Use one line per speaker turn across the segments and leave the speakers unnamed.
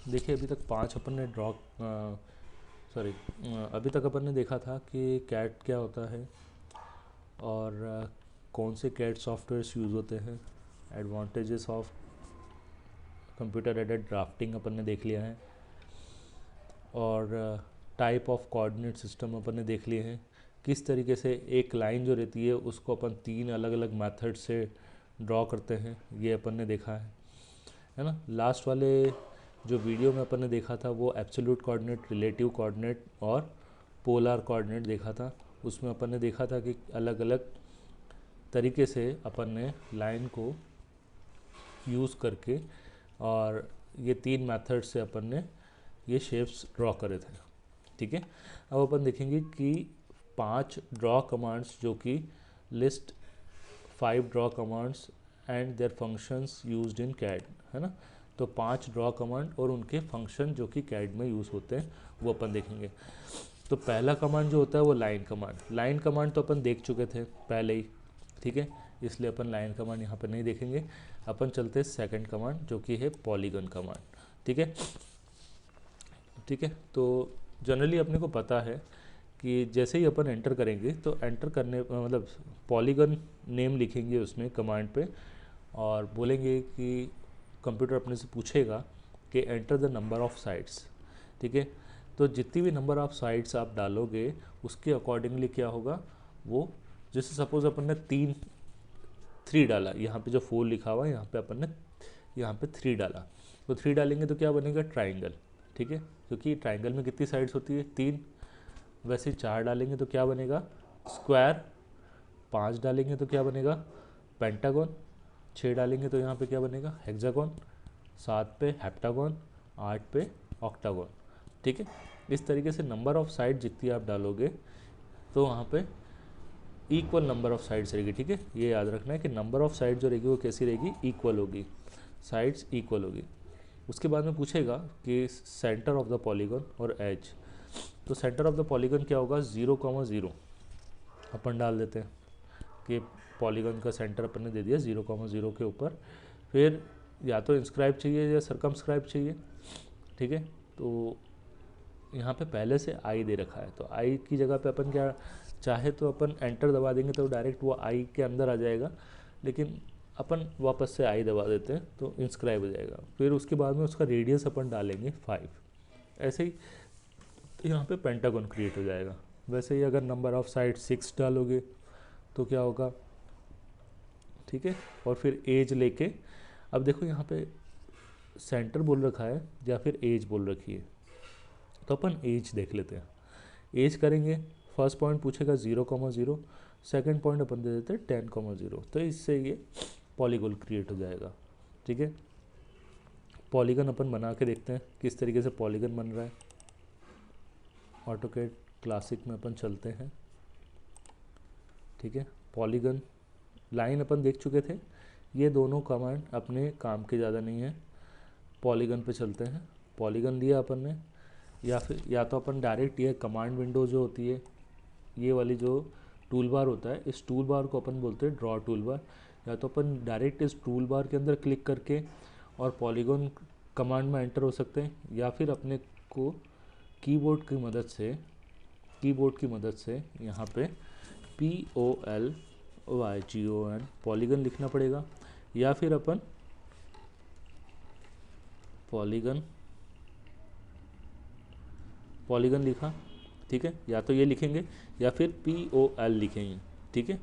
देखिए अभी तक 5 अपन ने ड्रॉ सॉरी अभी तक अपन ने देखा था कि कैट क्या होता है और कौन से कैट सॉफ्टवेयर्स यूज़ होते हैं, advantages of computer aided drafting अपन ने देख लिया है, और टाइप ऑफ कोऑर्डिनेट सिस्टम अपन ने देख लिए हैं। किस तरीके से एक लाइन जो रहती है उसको अपन 3 अलग अलग मेथड से ड्रॉ करते हैं, ये अपन ने देखा है ना। लास्ट वाले जो वीडियो में अपन ने देखा था वो एब्सोल्यूट कोऑर्डिनेट, रिलेटिव कोऑर्डिनेट और पोलर कोऑर्डिनेट देखा था। उसमें अपन ने देखा था कि अलग अलग तरीके से अपन ने लाइन को यूज़ करके और ये 3 मेथड से अपन ने ये शेप्स ड्रॉ करे थे। ठीक है, अब अपन देखेंगे कि 5 ड्रॉ कमांड्स जो कि list 5 draw commands and their functions used in CAD, है ना। तो 5 ड्रॉ कमांड और उनके फंक्शन जो कि कैड में यूज़ होते हैं वो अपन देखेंगे। तो पहला कमांड जो होता है वो लाइन कमांड। लाइन कमांड तो अपन देख चुके थे पहले ही, ठीक है, इसलिए अपन लाइन कमांड यहाँ पर नहीं देखेंगे। अपन चलते हैं सेकंड कमांड जो कि है पॉलीगन कमांड। ठीक है, ठीक है। तो जनरली अपने को पता है कि जैसे ही अपन एंटर करेंगे तो एंटर करने मतलब पॉलीगन नेम लिखेंगे उसमें कमांड पे और बोलेंगे कि कंप्यूटर अपने से पूछेगा कि enter the number of sides. ठीक है, तो जितनी भी नंबर ऑफ़ साइड्स आप डालोगे उसके अकॉर्डिंगली क्या होगा वो, जैसे सपोज अपन ने 3 डाला, यहाँ पे जो 4 लिखा हुआ है यहाँ पे अपन ने यहाँ पे 3 डाला, तो 3 डालेंगे तो क्या बनेगा ट्राइंगल। ठीक है, क्योंकि ट्राइंगल में कितनी साइड्स होती है 3, वैसे 4 डालेंगे तो क्या बनेगा स्क्वायर, 5 डालेंगे तो क्या बनेगा पेंटागन, 6 डालेंगे तो यहाँ पे क्या बनेगा हेक्सागन, 7 पे हेप्टागन, 8 पे ऑक्टागन। ठीक है, इस तरीके से नंबर ऑफ़ साइड जितनी आप डालोगे तो वहाँ पे इक्वल नंबर ऑफ़ साइड्स रहेगी। ठीक है, ये याद रखना है कि नंबर ऑफ़ साइड जो रहेगी वो कैसी रहेगी, इक्वल होगी, साइड्स इक्वल होगी। उसके बाद में पूछेगा कि सेंटर ऑफ द पॉलीगन और एज। तो सेंटर ऑफ द पॉलीगन क्या होगा 0,0 अपन डाल देते हैं कि पॉलीगन का सेंटर अपन ने दे दिया 0,0 के ऊपर। फिर या तो इंस्क्राइब चाहिए या सरकमस्क्राइब चाहिए। ठीक है, तो यहाँ पे पहले से आई दे रखा है तो आई की जगह पे अपन क्या चाहे तो अपन एंटर दबा देंगे तो डायरेक्ट वो आई के अंदर आ जाएगा, लेकिन अपन वापस से आई दबा देते हैं तो इंस्क्राइब हो जाएगा। फिर उसके बाद में उसका रेडियस अपन डालेंगे 5, ऐसे ही यहाँ पे पेंटागन क्रिएट हो जाएगा। वैसे ही अगर नंबर ऑफ़ साइड 6 डालोगे तो क्या होगा, ठीक है। और फिर एज लेके, अब देखो यहाँ पे सेंटर बोल रखा है या फिर एज बोल रखी है, तो अपन एज देख लेते हैं। एज करेंगे, फर्स्ट पॉइंट पूछेगा 0,0, सेकंड पॉइंट अपन दे देते हैं 10,0, तो इससे ये पॉलीगन क्रिएट हो जाएगा। ठीक है, पॉलीगन अपन बना के देखते हैं किस तरीके से पॉलीगन बन रहा है। ऑटोकैड क्लासिक में अपन चलते हैं। ठीक है, पॉलीगन लाइन अपन देख चुके थे, ये दोनों कमांड अपने काम के ज़्यादा नहीं है। पॉलीगन पे चलते हैं, पॉलीगन लिया अपन ने, या फिर या तो अपन डायरेक्ट ये कमांड विंडो जो होती है, ये वाली जो टूल बार होता है, इस टूल बार को अपन बोलते हैं ड्रॉ टूल बार, या तो अपन डायरेक्ट इस टूल बार के अंदर क्लिक करके और पॉलीगन कमांड में एंटर हो सकते हैं, या फिर अपने को कीबोर्ड की मदद से यहाँ पे POLYGON पॉलीगन लिखना पड़ेगा, या फिर अपन पॉलीगन लिखा, ठीक है, या तो ये लिखेंगे या फिर POL लिखेंगे। ठीक है,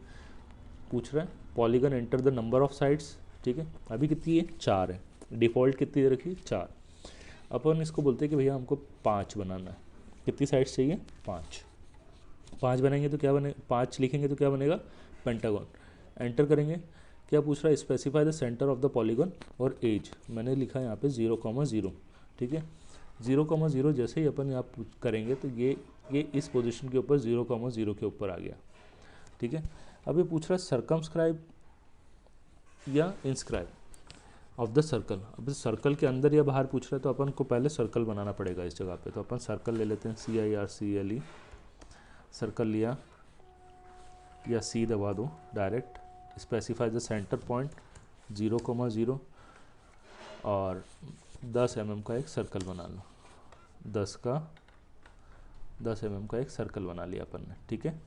पूछ रहा है polygon enter the number of sides. ठीक है, अभी कितनी है 4 है, डिफ़ॉल्ट कितनी दे रखी है 4। अपन इसको बोलते हैं कि भैया हमको 5 बनाना है। कितनी साइड्स चाहिए 5 बनाएंगे तो क्या बने 5 लिखेंगे तो क्या बनेगा पेंटागन। एंटर करेंगे, क्या पूछ रहा है specify the centre of the polygon और एज, मैंने लिखा है यहाँ पे 0,0। ठीक है, 0,0 जैसे ही अपन यहाँ करेंगे तो ये इस पोजीशन के ऊपर 0,0 के ऊपर आ गया। ठीक है, अब ये पूछ रहा है सरकमस्क्राइब या इंस्क्राइब ऑफ द सर्कल। अब सर्कल के अंदर या बाहर पूछ रहा है तो अपन को पहले सर्कल बनाना पड़ेगा इस जगह पे, तो अपन सर्कल ले लेते हैं CIRCLE, सर्कल लिया या C दबा दो direct, specify the center point 0,0 और 10 mm का एक सर्कल बना लो, 10 mm का एक सर्कल बना लिया अपन ने, ठीक है।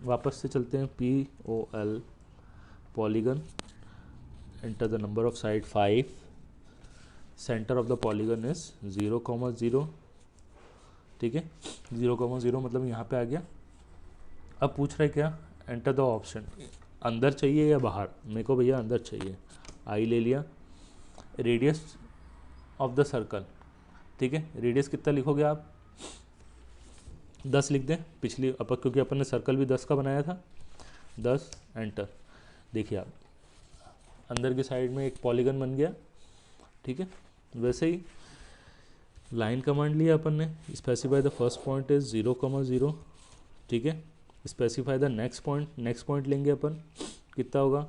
वापस से चलते हैं, POL polygon, enter the number of side 5, centre of the polygon is 0,0, ठीक है। 0,0 मतलब यहाँ पे आ गया। अब पूछ रहा है क्या, एंटर द ऑप्शन, अंदर चाहिए या बाहर, मेरे को भैया अंदर चाहिए, आई ले लिया। रेडियस ऑफ द सर्कल, ठीक है, रेडियस कितना लिखोगे आप, 10 लिख दें, पिछली क्योंकि अपन ने सर्कल भी 10 का बनाया था, 10, एंटर। देखिए आप अंदर की साइड में एक पॉलीगन बन गया, ठीक है। वैसे ही लाइन कमांड लिया अपन ने, specify the first point is 0,0, ठीक है। स्पेसिफाई द नेक्स्ट पॉइंट लेंगे अपन, कितना होगा,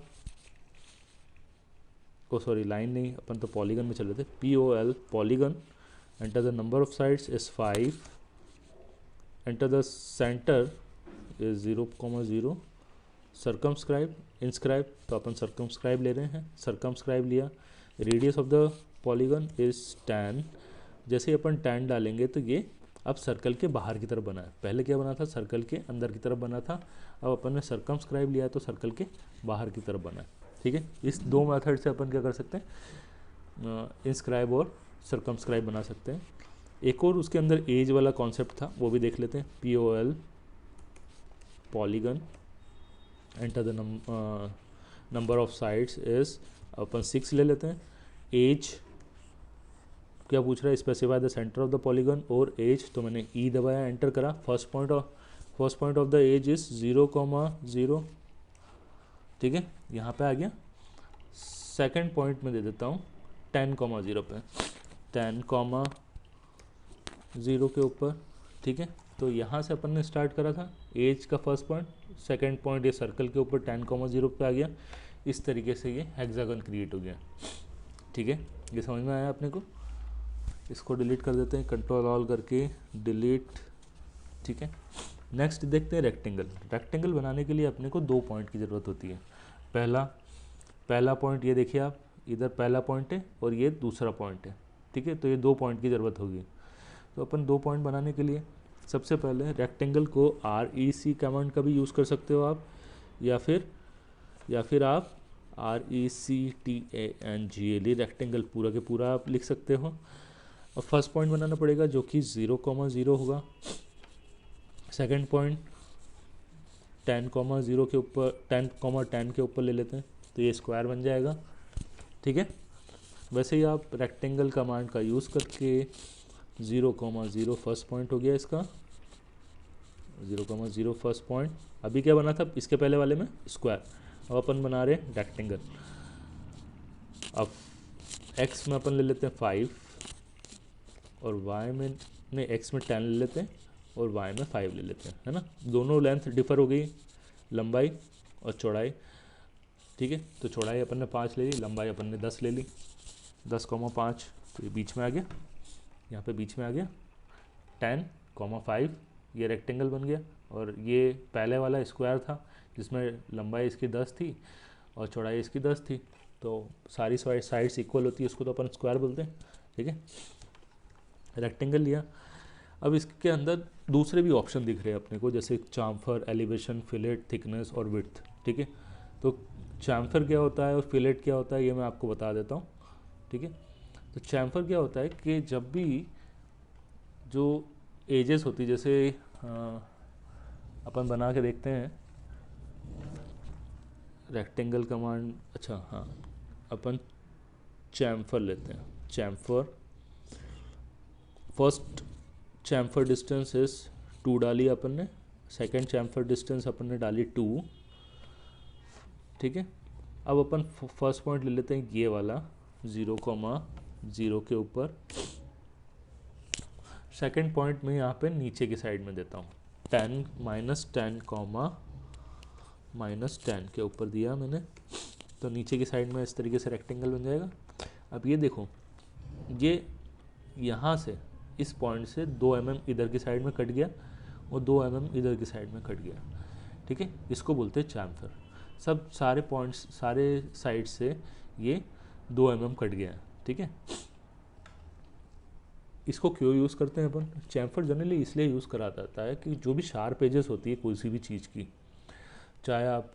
ओ सॉरी लाइन नहीं, अपन तो पॉलीगन में चल रहे थे, POL polygon, enter the number of sides is 5, enter the centre is 0,0, circumscribe, inscribe, तो अपन सर्कमस्क्राइब ले रहे हैं, सर्कमस्क्राइब लिया। Radius of the polygon is 10, जैसे ही अपन 10 डालेंगे तो ये अब सर्कल के बाहर की तरफ बना है, पहले क्या बना था, सर्कल के अंदर की तरफ बना था, अब अपन ने सर्कमस्क्राइब लिया तो सर्कल के बाहर की तरफ बना है, ठीक है। इस दो मेथड से अपन क्या कर सकते हैं, इंस्क्राइब और सर्कमस्क्राइब बना सकते हैं। एक और उसके अंदर एज वाला कॉन्सेप्ट था, वो भी देख लेते हैं, POL polygon, enter the number of sides is, अपन 6 ले लेते हैं। एज क्या पूछ रहा है, specify the centre of the polygon और एज, तो मैंने ई दबाया, एंटर करा। First point of the edge is 0,0, ठीक है, यहाँ पे आ गया। सेकंड पॉइंट में दे देता हूँ 10,0 पे, 10,0 के ऊपर, ठीक है। तो यहाँ से अपन ने स्टार्ट करा था, एज का फर्स्ट पॉइंट, सेकंड पॉइंट ये सर्कल के ऊपर 10,0 पे आ गया। इस तरीके से ये हेक्सागन क्रिएट हो गया, ठीक है। ये समझ में आया अपने को। इसको डिलीट कर देते हैं, कंट्रोल ऑल करके डिलीट, ठीक है। नेक्स्ट देखते हैं रेक्टेंगल। रेक्टेंगल बनाने के लिए अपने को 2 पॉइंट की ज़रूरत होती है। पहला पॉइंट ये देखिए आप, इधर पहला पॉइंट है और ये दूसरा पॉइंट है, ठीक है। तो ये 2 पॉइंट की ज़रूरत होगी। तो अपन 2 पॉइंट बनाने के लिए सबसे पहले रेक्टेंगल को REC कमांड का भी यूज़ कर सकते हो आप, या फिर आप RECTANGLE रेक्टेंगल पूरा के पूरा आप लिख सकते हो। अब फर्स्ट पॉइंट बनाना पड़ेगा जो कि 0,0 होगा। सेकंड पॉइंट 10,0 के ऊपर 10,10 के ऊपर ले लेते हैं, तो ये स्क्वायर बन जाएगा, ठीक है। वैसे ही आप रेक्टेंगल कमांड का यूज़ करके 0,0 फर्स्ट पॉइंट हो गया इसका, 0,0 फर्स्ट पॉइंट। अभी क्या बना था इसके पहले वाले में, स्क्वायर। अब अपन बना रहे हैं रेक्टेंगल। अब एक्स में अपन ले लेते हैं 5 और वाई में नहीं, एक्स में 10 ले लेते हैं और वाई में 5 ले लेते हैं, है ना। दोनों लेंथ डिफर हो गई, लंबाई और चौड़ाई, ठीक है। तो चौड़ाई अपन ने 5 ले ली, लंबाई अपन ने 10 ले ली, 10,5, तो ये बीच में आ गया, यहाँ पे बीच में आ गया। 10,5 ये रेक्टेंगल बन गया। और ये पहले वाला स्क्वायर था जिसमें लंबाई इसकी 10 थी और चौड़ाई इसकी 10 थी, तो सारी साइड्स इक्वल होती है, उसको तो अपन स्क्वायर बोलते हैं, ठीक है। रेक्टेंगल लिया। अब इसके अंदर दूसरे भी ऑप्शन दिख रहे हैं अपने को, जैसे चाम्फर, एलिवेशन, फिलेट, थिकनेस और विड्थ, ठीक है। तो चाम्फर क्या होता है और फिलेट क्या होता है ये मैं आपको बता देता हूँ, ठीक है। तो चैम्फर क्या होता है कि जब भी जो एजेस होती, जैसे अपन बना के देखते हैं रेक्टेंगल कमांड, अच्छा हाँ, अपन चैम्फर लेते हैं। Chamfer first chamfer distance is 2 डाली अपन ने, सेकेंड चैम्फर डिस्टेंस अपन ने डाली 2, ठीक है। अब अपन फर्स्ट पॉइंट ले लेते हैं ये वाला 0,0 के ऊपर। सेकेंड पॉइंट में यहाँ पे नीचे की साइड में देता हूँ 10 -10 के ऊपर दिया मैंने, तो नीचे की साइड में इस तरीके से रेक्टेंगल बन जाएगा। अब ये देखो, ये यहाँ से इस पॉइंट से 2 mm इधर की साइड में कट गया और 2 mm इधर की साइड में कट गया, ठीक है। इसको बोलते हैं चैम्फर। सब सारे पॉइंट्स सारे साइड से ये 2 mm कट गया, ठीक है। इसको क्यों यूज़ करते हैं अपन? चैम्फर जनरली इसलिए यूज़ करा जाता है कि जो भी शार्प एजेस होती है कोई सी भी चीज़ की, चाहे आप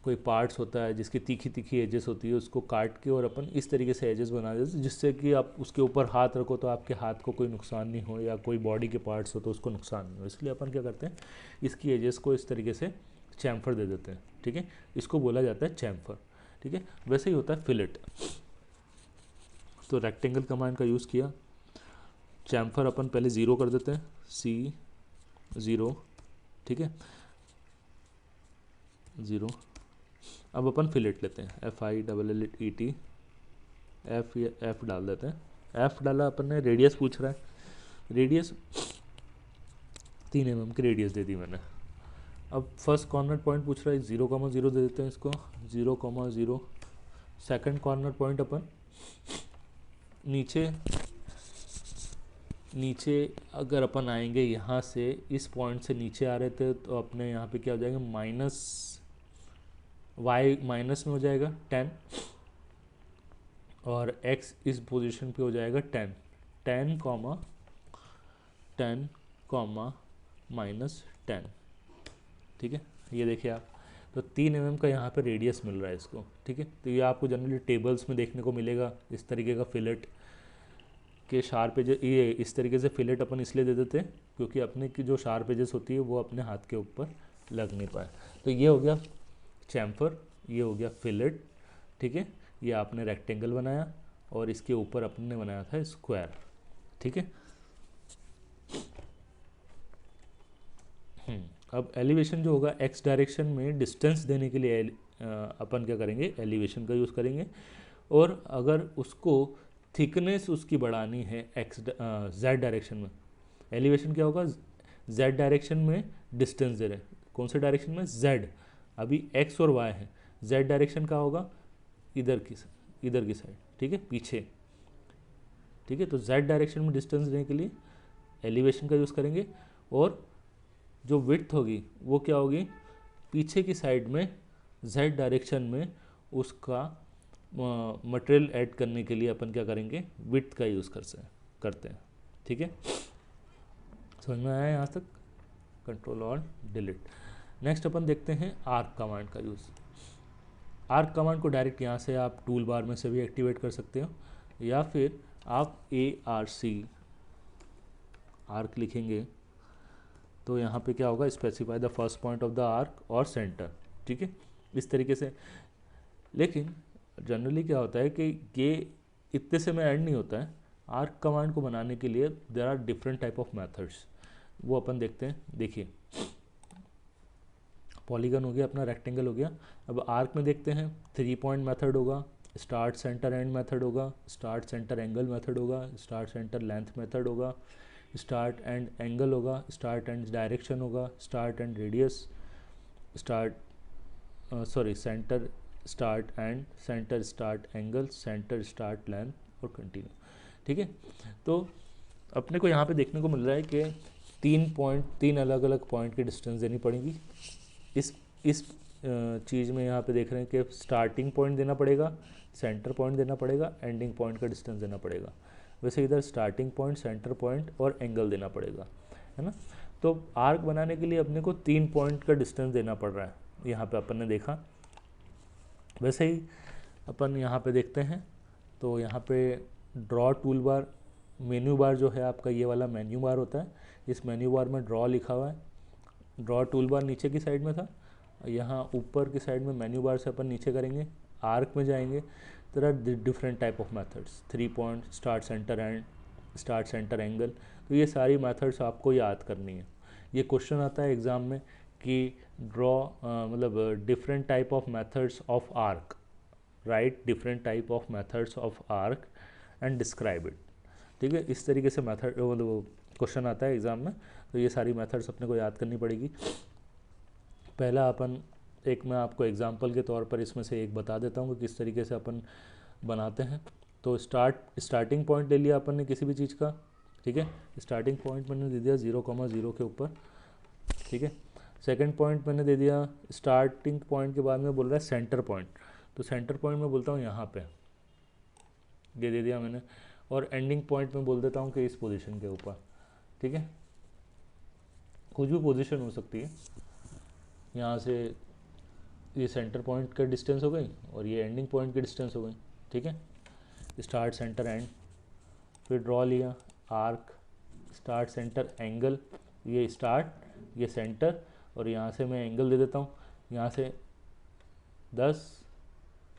कोई पार्ट्स होता है जिसकी तीखी तीखी एजेस होती है, उसको काट के और अपन इस तरीके से एजेस बना देते हैं जिससे कि आप उसके ऊपर हाथ रखो तो आपके हाथ को कोई नुकसान नहीं हो, या कोई बॉडी के पार्ट्स हो तो उसको नुकसान नहीं हो। इसलिए अपन क्या करते हैं, इसकी एजेस को इस तरीके से चैम्फर दे देते हैं। ठीक है, इसको बोला जाता है चैम्फर। ठीक है, वैसे ही होता है फिलेट। तो रेक्टेंगल कमांड का यूज़ किया, चैम्फर अपन पहले ज़ीरो कर देते हैं, C0। ठीक है, 0। अब अपन फिलेट लेते हैं, FILLET, F डाल देते हैं। F डाला अपन ने, रेडियस पूछ रहा है, रेडियस 3 mm की रेडियस दे दी मैंने। अब फर्स्ट कॉर्नर पॉइंट पूछ रहा है, 0,0 दे देते हैं इसको, 0,0। सेकंड कॉर्नर पॉइंट अपन नीचे अगर अपन आएंगे यहाँ से, इस पॉइंट से नीचे आ रहे थे तो अपने यहाँ पे क्या हो जाएगा, y माइनस में हो जाएगा 10, और x इस पोजीशन पे हो जाएगा 10, 10 माइनस 10। ठीक है, ये देखिए आप, तो 3 mm का यहाँ पे रेडियस मिल रहा है इसको। ठीक है, तो ये आपको जनरली टेबल्स में देखने को मिलेगा इस तरीके का फिलेट के शार्प एजेस। ये इस तरीके से फिलेट अपन इसलिए दे देते हैं क्योंकि अपने की जो शार्प एजेस होती है वो अपने हाथ के ऊपर लग नहीं पाए। तो ये हो गया चैम्फर, ये हो गया फिलेट। ठीक है, ये आपने रेक्टेंगल बनाया और इसके ऊपर अपन ने बनाया था स्क्वायर। ठीक है, अब एलिवेशन जो होगा, एक्स डायरेक्शन में डिस्टेंस देने के लिए अपन क्या करेंगे, एलिवेशन का यूज़ करेंगे। और अगर उसको थिकनेस उसकी बढ़ानी है जेड डायरेक्शन में, एलिवेशन क्या होगा, जेड डायरेक्शन में डिस्टेंस दे रहे हैं। कौन से डायरेक्शन में, जेड। अभी एक्स और वाई है, जेड डायरेक्शन का होगा इधर की साइड। ठीक है, पीछे। ठीक है, तो जेड डायरेक्शन में डिस्टेंस देने के लिए एलिवेशन का यूज़ करेंगे। और जो विड्थ होगी वो क्या होगी, पीछे की साइड में जेड डायरेक्शन में उसका मटेरियल ऐड करने के लिए अपन क्या करेंगे, विड्थ का यूज़ करते हैं। ठीक है, समझ में आया यहाँ तक? कंट्रोल और डिलीट। नेक्स्ट अपन देखते हैं आर्क कमांड का यूज़। आर्क कमांड को डायरेक्ट यहाँ से आप टूल बार में से भी एक्टिवेट कर सकते हो, या फिर आप आर्क लिखेंगे तो यहाँ पे क्या होगा, specify the first point of the arc और सेंटर। ठीक है, इस तरीके से। लेकिन जनरली क्या होता है कि ये इतने से में एंड नहीं होता है। आर्क कमांड को बनाने के लिए there are different type of methods, वो अपन देखते हैं। देखिए, पॉलीगन हो गया अपना, रेक्टेंगल हो गया। अब आर्क में देखते हैं, 3 पॉइंट मेथड होगा, स्टार्ट सेंटर एंड मेथड होगा, स्टार्ट सेंटर एंगल मेथड होगा, स्टार्ट सेंटर लेंथ मेथड होगा, स्टार्ट एंड एंगल होगा, स्टार्ट एंड डायरेक्शन होगा, start and radius, centre start and centre start angle, centre start length और continue. ठीक है, तो अपने को यहाँ पे देखने को मिल रहा है कि 3 अलग अलग पॉइंट की डिस्टेंस देनी पड़ेगी। इस चीज़ में यहाँ पे देख रहे हैं कि स्टार्टिंग पॉइंट देना पड़ेगा, सेंटर पॉइंट देना पड़ेगा, एंडिंग पॉइंट का डिस्टेंस देना पड़ेगा। वैसे इधर स्टार्टिंग पॉइंट, सेंटर पॉइंट और एंगल देना पड़ेगा, है ना। तो आर्क बनाने के लिए अपने को 3 पॉइंट का डिस्टेंस देना पड़ रहा है, यहाँ पे अपन ने देखा। वैसे ही अपन यहाँ पे देखते हैं, तो यहाँ पे draw tool bar, menu bar जो है आपका, ये वाला मेन्यू बार होता है। इस मेन्यू बार में ड्रॉ लिखा हुआ है। ड्रॉ टूल बार नीचे की साइड में था, यहाँ ऊपर की साइड में मेन्यू बार से अपन नीचे करेंगे, आर्क में जाएंगे। There are different type of methods, 3 point, start center and start centre angle. तो ये सारी मेथड्स आपको याद करनी है। ये क्वेश्चन आता है एग्ज़ाम में कि ड्रॉ मतलब different type of methods of arc, right different type of methods of arc and describe it. ठीक है, इस तरीके से मेथड मतलब क्वेश्चन आता है एग्ज़ाम में। तो ये सारी मेथड्स अपने को याद करनी पड़ेगी। पहला अपन मैं आपको एग्जांपल के तौर पर इसमें से एक बता देता हूँ कि किस तरीके से अपन बनाते हैं। तो स्टार्टिंग पॉइंट ले लिया अपन ने किसी भी चीज़ का। ठीक है, स्टार्टिंग पॉइंट मैंने दे दिया 0,0 के ऊपर। ठीक है, सेकंड पॉइंट मैंने दे दिया, स्टार्टिंग पॉइंट के बाद में बोल रहा है सेंटर पॉइंट, तो सेंटर पॉइंट में बोलता हूँ यहाँ पे, ये दे दिया मैंने। और एंडिंग पॉइंट में बोल देता हूँ कि इस पोजीशन के ऊपर, ठीक है। कुछ भी पोजीशन हो सकती है। यहाँ से ये सेंटर पॉइंट का डिस्टेंस हो गई और ये एंडिंग पॉइंट की डिस्टेंस हो गई, ठीक है। स्टार्ट सेंटर एंड, फिर ड्रॉ लिया आर्क, स्टार्ट सेंटर एंगल, ये स्टार्ट ये सेंटर, और यहाँ से मैं एंगल दे देता हूँ, यहाँ से 10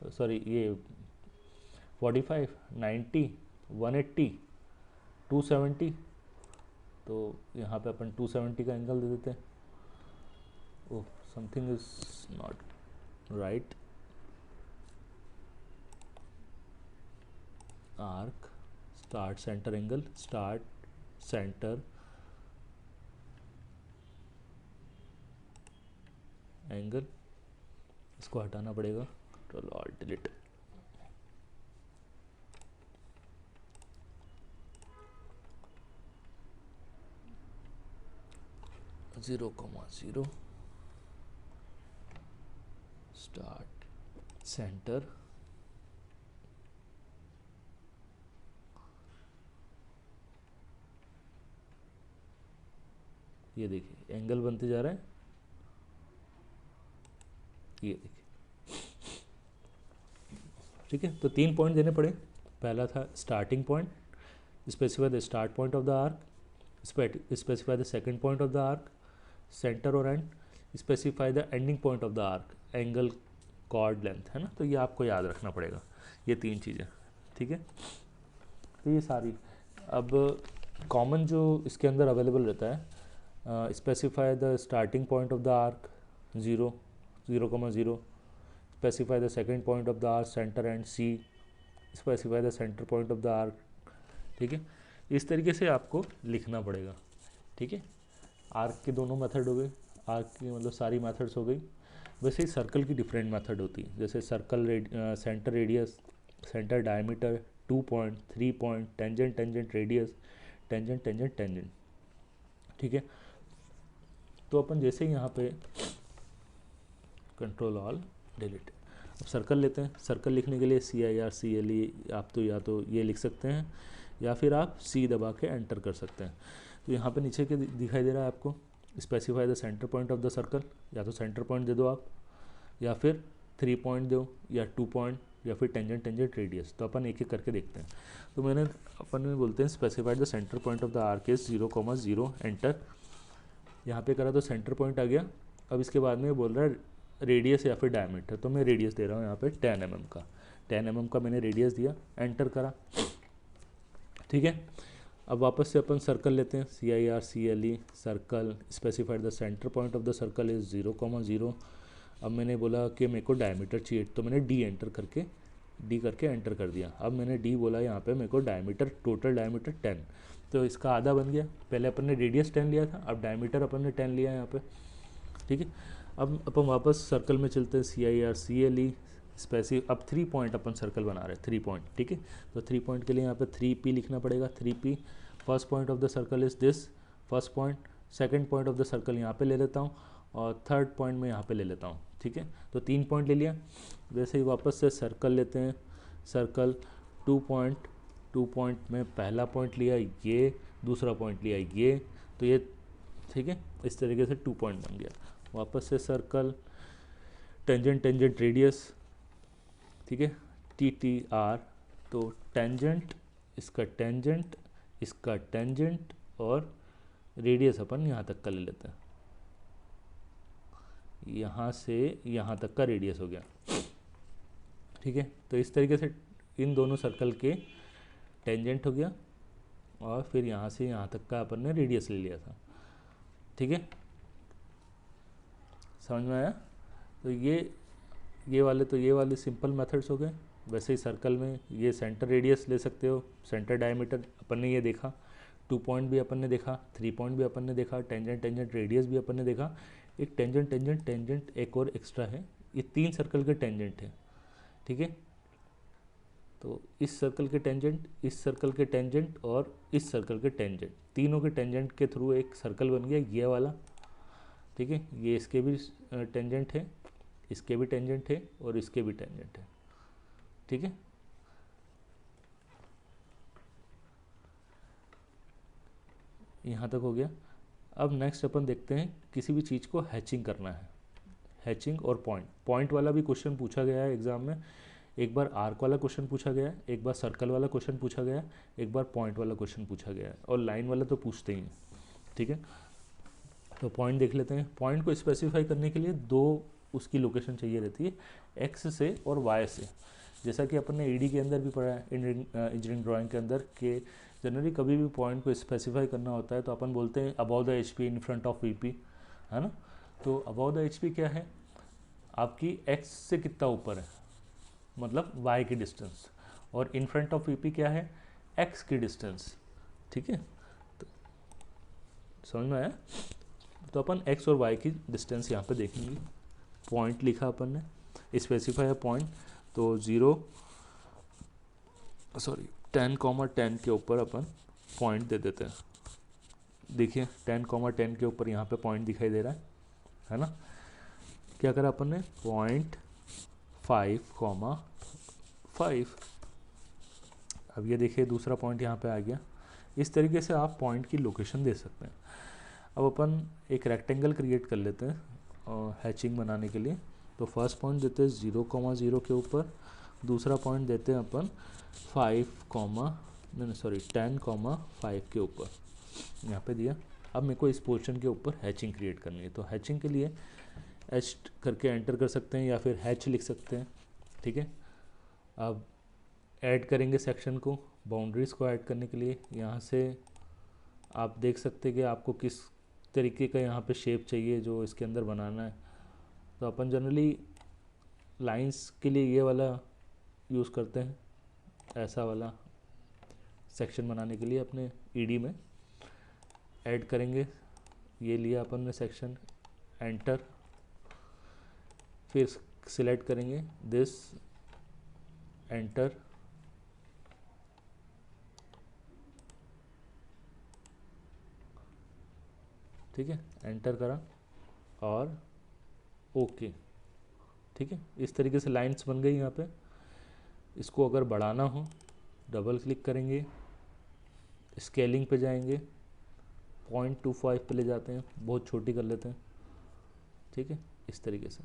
सॉरी ये 45 90 180 270, तो यहाँ पे अपन 270 का एंगल दे देते हैं। Oh something is not right. Arc start centre angle, start centre angle, इसको हटाना पड़ेगा, control alt delete. Zero comma zero start centre ये देखिए एंगल बनते जा रहा है, ये देखिए, ठीक है। तो 3 पॉइंट देने पड़े। पहला था starting point, specify the start point of the arc, specify the second point of the arc, centre और end, specify the ending point of the arc, angle chord length, है ना। तो ये आपको याद रखना पड़ेगा, ये 3 चीज़ें, ठीक है। तो ये सारी अब कॉमन जो इसके अंदर अवेलेबल रहता है, specify the starting point of the arc 0 specify the second point of the arc center and C, specify the center point of the arc, ठीक है। इस तरीके से आपको लिखना पड़ेगा, ठीक है। आर्क के दोनों मेथड हो गए, आर्क की मतलब सारी मेथड्स हो गई। वैसे ही सर्कल की डिफरेंट मेथड होती है, जैसे circle centre radius, centre diameter, 2 point 3 point, tangent tangent radius, tangent tangent tangent, ठीक है। तो अपन जैसे ही यहाँ पे कंट्रोल ऑल डिलीट, अब सर्कल लेते हैं। सर्कल लिखने के लिए CIRCLE आप तो या तो ये लिख सकते हैं या फिर आप C दबा के एंटर कर सकते हैं। तो यहाँ पे नीचे के दिखाई दे रहा है आपको, specify the center point of the circle, या तो सेंटर पॉइंट दे दो आप, या फिर 3 पॉइंट दो, या 2 पॉइंट, या फिर टेंजेंट टेंजेंट रेडियस। तो अपन एक एक करके देखते हैं। तो अपन में बोलते हैं specified the center point of the arc is 0,0 enter, यहाँ पे करा तो सेंटर पॉइंट आ गया। अब इसके बाद में बोल रहा है रेडियस या फिर डायमीटर, तो मैं रेडियस दे रहा हूँ यहाँ पे 10 mm का, 10 mm का मैंने रेडियस दिया, एंटर करा, ठीक है। अब वापस से अपन सर्कल लेते हैं, CIRCLE circle, specified the center point of the circle is 0,0। अब मैंने बोला कि मेरे को डायमीटर चाहिए, तो मैंने डी करके एंटर कर दिया। अब मैंने डी बोला यहाँ पे मेरे को डायमीटर, टोटल डायमीटर 10, तो इसका आधा बन गया। पहले अपन ने रेडियस 10 लिया था, अब डायमीटर अपन ने 10 लिया यहाँ पे, ठीक है। अब अपन वापस सर्कल में चलते हैं, CIRCLE अब 3 पॉइंट अपन सर्कल बना रहे हैं, 3 पॉइंट, ठीक है। तो 3 पॉइंट के लिए यहाँ पे 3P लिखना पड़ेगा, 3P। First point of the circle is this, first point. Second point of the circle यहाँ पे ले लेता हूँ, और थर्ड पॉइंट में यहाँ पे ले लेता हूँ, ठीक है। तो 3 पॉइंट ले लिया। वैसे ही वापस से सर्कल लेते हैं, सर्कल 2 पॉइंट में पहला पॉइंट लिया ये, दूसरा पॉइंट लिया ये, तो ये, ठीक है। इस तरीके से 2 पॉइंट बन गया। वापस से सर्कल, टेंजेंट टेंजेंट रेडियस, ठीक है, TTR, तो टेंजेंट, इसका टेंजेंट, इसका टेंजेंट, और रेडियस अपन यहाँ तक का ले लेते हैं, यहाँ से यहाँ तक का रेडियस हो गया, ठीक है। तो इस तरीके से इन दोनों सर्कल के टेंजेंट हो गया, और फिर यहाँ से यहाँ तक का अपन ने रेडियस ले लिया था, ठीक है। समझ में आया। तो ये वाले सिंपल मेथड्स हो गए। वैसे ही सर्कल में ये सेंटर रेडियस ले सकते हो, सेंटर डायमीटर अपन ने ये देखा, 2 पॉइंट भी अपन ने देखा, 3 पॉइंट भी अपन ने देखा, टेंजेंट टेंजेंट रेडियस भी अपन ने देखा। एक टेंजेंट टेंजेंट टेंजेंट एक और एक्स्ट्रा है, ये 3 सर्कल के टेंजेंट है, ठीक है। तो इस सर्कल के टेंजेंट, इस सर्कल के टेंजेंट, और इस सर्कल के टेंजेंट, तीनों के टेंजेंट के थ्रू एक सर्कल बन गया ये वाला, ठीक है। ये इसके भी टेंजेंट है, इसके भी टेंजेंट है, और इसके भी टेंजेंट है, ठीक है। यहाँ तक हो गया। अब नेक्स्ट अपन देखते हैं किसी भी चीज़ को हैचिंग करना है, हैचिंग और पॉइंट वाला भी क्वेश्चन पूछा गया है एग्ज़ाम में। एक बार आर्क वाला क्वेश्चन पूछा गया है, एक बार सर्कल वाला क्वेश्चन पूछा गया है, एक बार पॉइंट वाला क्वेश्चन पूछा गया है, और लाइन वाला तो पूछते ही हैं। ठीक है, तो पॉइंट देख लेते हैं। पॉइंट को स्पेसिफाई करने के लिए दो उसकी लोकेशन चाहिए रहती है, एक्स से और वाई से। जैसा कि अपन ने ईडी के अंदर भी पढ़ा है, इंजीनियरिंग ड्राइंग के अंदर, कि जनरली कभी भी पॉइंट को स्पेसिफाई करना होता है तो अपन बोलते हैं about the H P in front of V P, है ना। तो अबाउ द एच पी क्या है, आपकी एक्स से कितना ऊपर है, मतलब y की डिस्टेंस, और इन फ्रंट ऑफ वी क्या है, x की डिस्टेंस। ठीक है, तो समझ में आया। तो अपन x और y की डिस्टेंस यहाँ पे देखेंगे। पॉइंट लिखा अपन ने, स्पेसिफाई है पॉइंट, तो 10,10 के ऊपर अपन पॉइंट दे देते हैं। देखिए 10,10 के ऊपर यहाँ पे पॉइंट दिखाई दे रहा है ना। क्या करा अपन ने, 0.5,5। अब ये देखिए दूसरा पॉइंट यहाँ पे आ गया। इस तरीके से आप पॉइंट की लोकेशन दे सकते हैं। अब अपन एक रेक्टेंगल क्रिएट कर लेते हैं हैचिंग बनाने के लिए। तो फर्स्ट पॉइंट देते हैं 0,0 के ऊपर, दूसरा पॉइंट देते हैं अपन 10,5 के ऊपर, यहाँ पे दिया। अब मेरे को इस पोर्शन के ऊपर हैचिंग क्रिएट करनी है, तो हैचिंग के लिए एच करके एंटर कर सकते हैं या फिर हैच लिख सकते हैं। ठीक है, अब ऐड करेंगे सेक्शन को, बाउंड्रीज़ को ऐड करने के लिए यहाँ से आप देख सकते हैं कि आपको किस तरीके का यहाँ पे शेप चाहिए जो इसके अंदर बनाना है। तो अपन जनरली लाइंस के लिए ये वाला यूज़ करते हैं, ऐसा वाला सेक्शन बनाने के लिए अपने ईडी में ऐड करेंगे। ये लिया अपन ने सेक्शन, एंटर, फिर सिलेक्ट करेंगे दिस, एंटर, ठीक है, एंटर करा और ओके। ठीक है, इस तरीके से लाइंस बन गई यहाँ पे। इसको अगर बढ़ाना हो डबल क्लिक करेंगे, स्केलिंग पे जाएंगे, 0.25 पे ले जाते हैं, बहुत छोटी कर लेते हैं। ठीक है, इस तरीके से।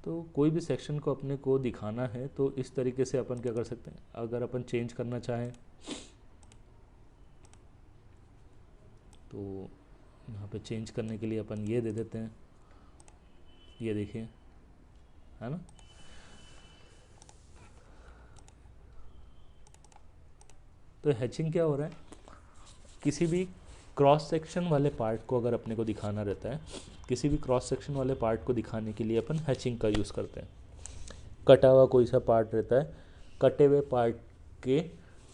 तो कोई भी सेक्शन को अपने को दिखाना है तो इस तरीके से अपन क्या कर सकते हैं। अगर अपन चेंज करना चाहें तो यहाँ पे चेंज करने के लिए अपन ये दे देते हैं, ये देखिए, है ना। तो हैचिंग क्या हो रहा है, किसी भी क्रॉस सेक्शन वाले पार्ट को अगर अपने को दिखाना रहता है, किसी भी क्रॉस सेक्शन वाले पार्ट को दिखाने के लिए अपन हैचिंग का यूज़ करते हैं। कटा हुआ कोई सा पार्ट रहता है, कटे हुए पार्ट के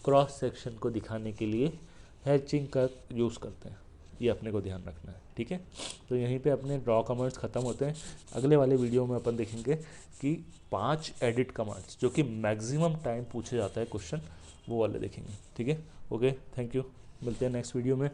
क्रॉस सेक्शन को दिखाने के लिए हैचिंग का यूज़ करते हैं। ये अपने को ध्यान रखना है। ठीक है, तो यहीं पे अपने ड्रॉ कमांड्स ख़त्म होते हैं। अगले वाले वीडियो में अपन देखेंगे कि 5 एडिट कमांड्स जो कि मैक्सिमम टाइम पूछे जाता है क्वेश्चन, वो वाले देखेंगे। ठीक है, ओके, थैंक यू, मिलते हैं नेक्स्ट वीडियो में।